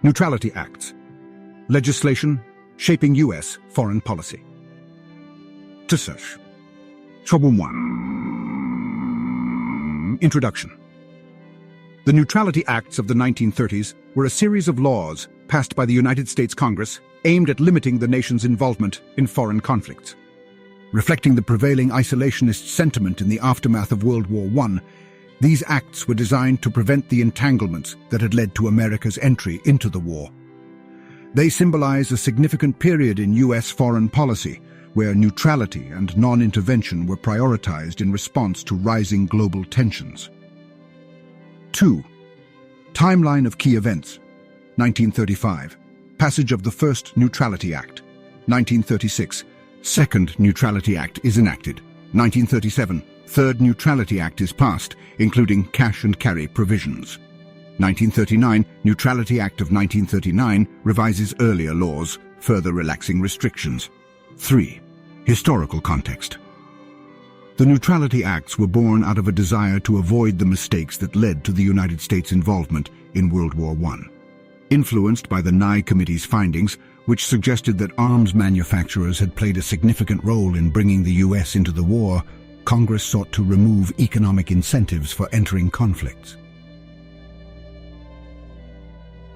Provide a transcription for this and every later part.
Neutrality Acts. Legislation shaping U.S. foreign policy. Research. Trouble 1. Introduction. The Neutrality Acts of the 1930s were a series of laws passed by the United States Congress aimed at limiting the nation's involvement in foreign conflicts. Reflecting the prevailing isolationist sentiment in the aftermath of World War I, these acts were designed to prevent the entanglements that had led to America's entry into the war. They symbolize a significant period in U.S. foreign policy, where neutrality and non-intervention were prioritized in response to rising global tensions. 2. Timeline of key events. 1935. Passage of the First Neutrality Act. 1936. Second Neutrality Act is enacted. 1937. Third Neutrality Act is passed, including cash and carry provisions. 1939. Neutrality Act of 1939 revises earlier laws, further relaxing restrictions. 3. Historical context. The Neutrality Acts were born out of a desire to avoid the mistakes that led to the United States' involvement in World War I. Influenced by the Nye Committee's findings, which suggested that arms manufacturers had played a significant role in bringing the U.S. into the war, Congress sought to remove economic incentives for entering conflicts.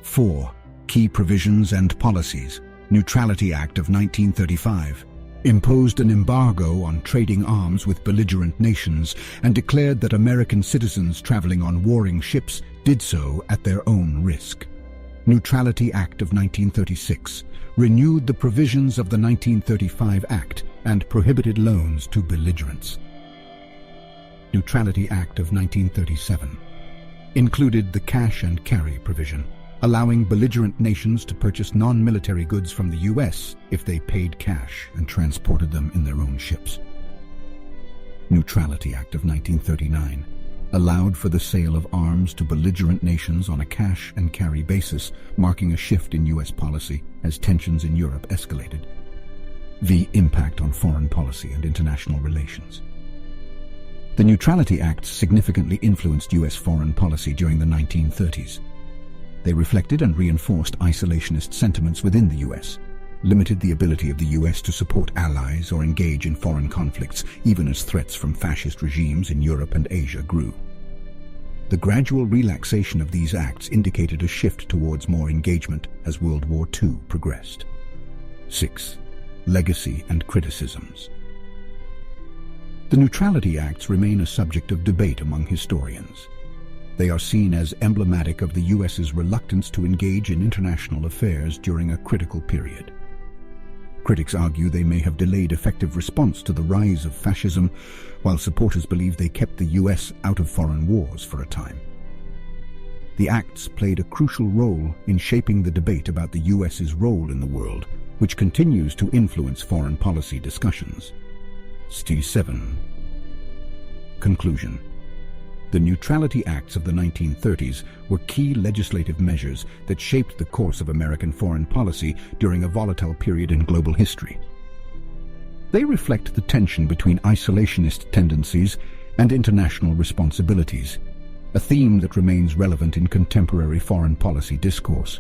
4. Key provisions and policies. Neutrality Act of 1935 imposed an embargo on trading arms with belligerent nations and declared that American citizens traveling on warring ships did so at their own risk. Neutrality Act of 1936 renewed the provisions of the 1935 Act and prohibited loans to belligerents. Neutrality Act of 1937 included the cash and carry provision, allowing belligerent nations to purchase non-military goods from the U.S. if they paid cash and transported them in their own ships. Neutrality Act of 1939 allowed for the sale of arms to belligerent nations on a cash and carry basis, marking a shift in U.S. policy as tensions in Europe escalated. The impact on foreign policy and international relations. The Neutrality Acts significantly influenced U.S. foreign policy during the 1930s. They reflected and reinforced isolationist sentiments within the U.S., limited the ability of the U.S. to support allies or engage in foreign conflicts, even as threats from fascist regimes in Europe and Asia grew. The gradual relaxation of these acts indicated a shift towards more engagement as World War II progressed. 6. Legacy and criticisms. The Neutrality Acts remain a subject of debate among historians. They are seen as emblematic of the U.S.'s reluctance to engage in international affairs during a critical period. Critics argue they may have delayed effective response to the rise of fascism, while supporters believe they kept the U.S. out of foreign wars for a time. The acts played a crucial role in shaping the debate about the U.S.'s role in the world, which continues to influence foreign policy discussions. 7. Conclusion. The Neutrality Acts of the 1930s were key legislative measures that shaped the course of American foreign policy during a volatile period in global history. They reflect the tension between isolationist tendencies and international responsibilities, a theme that remains relevant in contemporary foreign policy discourse.